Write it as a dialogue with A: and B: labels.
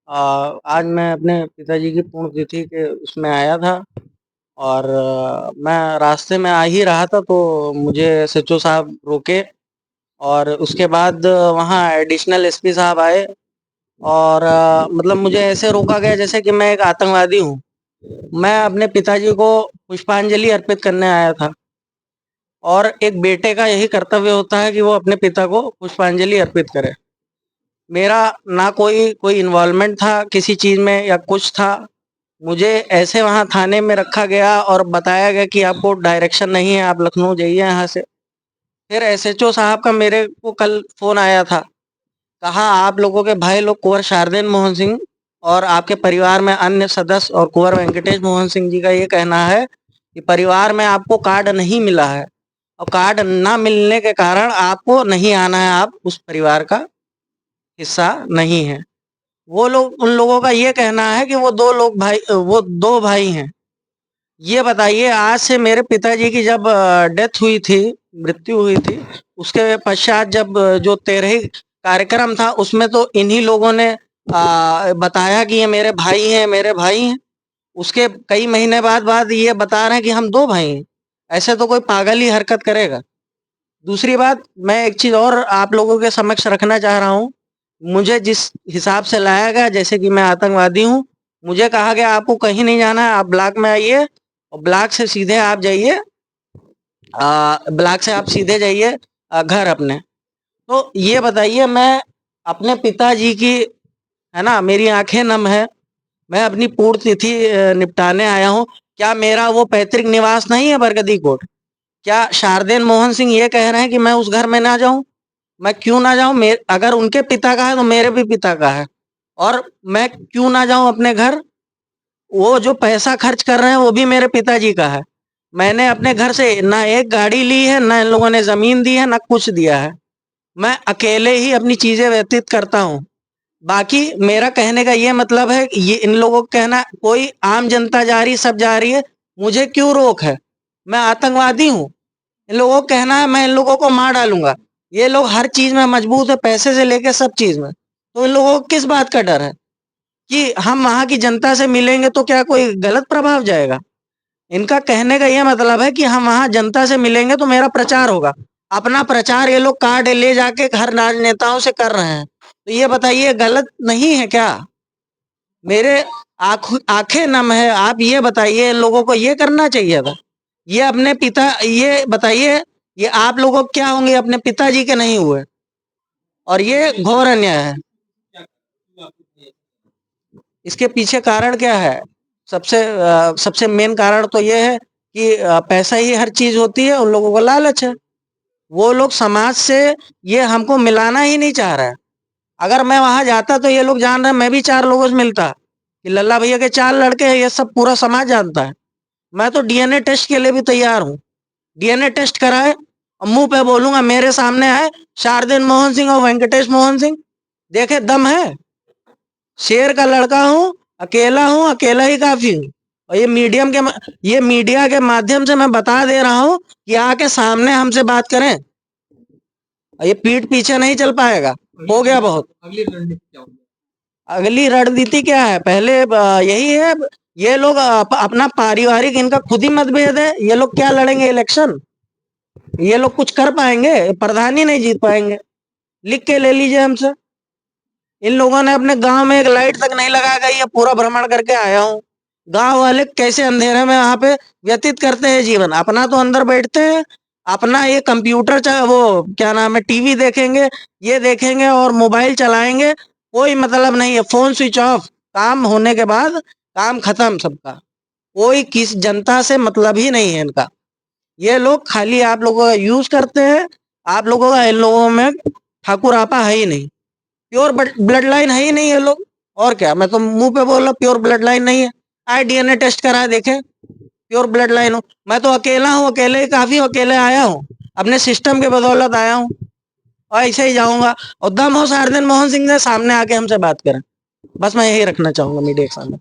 A: आज मैं अपने पिताजी की पुण्यतिथि के उसमें आया था और मैं रास्ते में आ ही रहा था तो मुझे एसएचओ साहब रोके और उसके बाद वहाँ एडिशनल एसपी साहब आए और मतलब मुझे ऐसे रोका गया जैसे कि मैं एक आतंकवादी हूँ। मैं अपने पिताजी को पुष्पांजलि अर्पित करने आया था और एक बेटे का यही कर्तव्य होता है कि वो अपने पिता को पुष्पांजलि अर्पित करे। मेरा ना कोई कोई इन्वॉल्वमेंट था किसी चीज़ में या कुछ था। मुझे ऐसे वहाँ थाने में रखा गया और बताया गया कि आपको डायरेक्शन नहीं है, आप लखनऊ जाइए यहाँ से। फिर एसएचओ साहब का मेरे को कल फ़ोन आया था, कहा आप लोगों के भाई लोग कुंवर शारदेन मोहन सिंह और आपके परिवार में अन्य सदस्य और कुंवर वेंकटेश मोहन सिंह जी का ये कहना है कि परिवार में आपको कार्ड नहीं मिला है और कार्ड ना मिलने के कारण आपको नहीं आना है, आप उस परिवार का हिस्सा नहीं है। वो लोग उन लोगों का ये कहना है कि वो दो भाई हैं। ये बताइए आज से मेरे पिताजी की जब डेथ हुई थी, मृत्यु हुई थी, उसके पश्चात जब जो 13 कार्यक्रम था उसमें तो इन्हीं लोगों ने बताया कि ये मेरे भाई हैं, मेरे भाई हैं। उसके कई महीने बाद ये बता रहे हैं कि हम 2 भाई हैं। ऐसे तो कोई पागल ही हरकत करेगा। दूसरी बात, मैं एक चीज़ और आप लोगों के समक्ष रखना चाह रहा हूँ। मुझे जिस हिसाब से लाया गया जैसे कि मैं आतंकवादी हूँ, मुझे कहा गया आपको कहीं नहीं जाना है, आप ब्लॉक में आइए और ब्लॉक से सीधे आप जाइए ब्लॉक से आप सीधे जाइए घर अपने। तो ये बताइए मैं अपने पिताजी की है ना, मेरी आँखें नम है, मैं अपनी पूर्ण तिथि निपटाने आया हूँ। क्या मेरा वो पैतृक निवास नहीं है बरगदी कोट? क्या शारदेन मोहन सिंह ये कह रहे हैं कि मैं उस घर में ना जाऊं? मैं क्यों ना जाऊं? अगर उनके पिता का है तो मेरे भी पिता का है। और मैं क्यों ना जाऊं अपने घर? वो जो पैसा खर्च कर रहे हैं वो भी मेरे पिताजी का है। मैंने अपने घर से ना एक गाड़ी ली है, ना इन लोगों ने जमीन दी है, ना कुछ दिया है। मैं अकेले ही अपनी चीजें व्यतीत करता हूँ। बाकी मेरा कहने का ये मतलब है, ये इन लोगों का कहना कोई आम जनता जा रही, सब जा रही है, मुझे क्यों रोक है? मैं आतंकवादी हूँ? इन लोगों का कहना है मैं इन लोगों को मार डालूंगा। ये लोग हर चीज में मजबूत है, पैसे से लेके सब चीज में। तो इन लोगों को किस बात का डर है कि हम वहां की जनता से मिलेंगे तो क्या कोई गलत प्रभाव जाएगा? इनका कहने का यह मतलब है कि हम वहां जनता से मिलेंगे तो मेरा प्रचार होगा। अपना प्रचार ये लोग कार्ड ले जाके हर राजनेताओं से कर रहे हैं। तो ये बताइए गलत नहीं है क्या? मेरे आंखें नम है। आप ये बताइए इन लोगों को ये करना चाहिए था। ये अपने पिता ये बताइए, ये आप लोगों को क्या होंगे, अपने पिताजी के नहीं हुए और ये घोर अन्याय है। इसके पीछे कारण क्या है? सबसे मेन कारण तो ये है कि पैसा ही हर चीज होती है। उन लोगों को लालच है। वो लोग समाज से ये हमको मिलाना ही नहीं चाह रहा है। अगर मैं वहां जाता तो ये लोग जान रहे हैं, मैं भी 4 लोगों से मिलता कि लल्ला भैया के 4 लड़के हैं, ये सब पूरा समाज जानता है। मैं तो डीएनए टेस्ट के लिए भी तैयार हूँ। डीएनए टेस्ट कराए और मुंह पे बोलूंगा, मेरे सामने आए शारदेन मोहन सिंह और वेंकटेश मोहन सिंह, देखे दम है। शेर का लड़का हूँ, अकेला ही काफी हूँ। और ये मीडिया के माध्यम से मैं बता दे रहा हूँ कि आके सामने हमसे बात करें। और ये पीठ पीछे नहीं चल पाएगा, हो गया बहुत। अगली रणनीति क्या है? पहले यही है, ये लोग अपना पारिवारिक इनका खुद ही मतभेद है। ये लोग क्या लड़ेंगे इलेक्शन? ये लोग कुछ कर पाएंगे? प्रधान ही नहीं जीत पाएंगे। लिख के ले लीजिए हमसे। इन लोगों ने अपने गांव में एक लाइट तक नहीं लगा गई है, पूरा भ्रमण करके आया हूँ। गांव वाले कैसे अंधेरे में वहां पे व्यतीत करते हैं जीवन? अपना तो अंदर बैठते हैं, अपना ये कंप्यूटर वो क्या नाम है, टीवी देखेंगे, ये देखेंगे और मोबाइल चलाएंगे। कोई मतलब नहीं है, फोन स्विच ऑफ। काम होने के बाद काम खत्म सबका। कोई किस जनता से मतलब ही नहीं है इनका। ये लोग खाली आप लोगों का यूज करते हैं। आप लोगों का इन लोगों में ठाकुर आपा है ही नहीं, प्योर ब्लड लाइन है ही नहीं ये लोग। और क्या, मैं तो मुंह पे बोल रहा, प्योर ब्लड लाइन नहीं है। आए डीएनए टेस्ट करा देखे, प्योर ब्लड लाइन हो। मैं तो अकेला हूँ, अकेले ही काफी अकेले आया हूँ, अपने सिस्टम के बदौलत आया हूँ और ऐसे ही जाऊंगा। और दम हो शारदेन मोहन सिंह ने सामने आके हमसे बात करें। बस मैं यही रखना चाहूंगा मीडिया के सामने।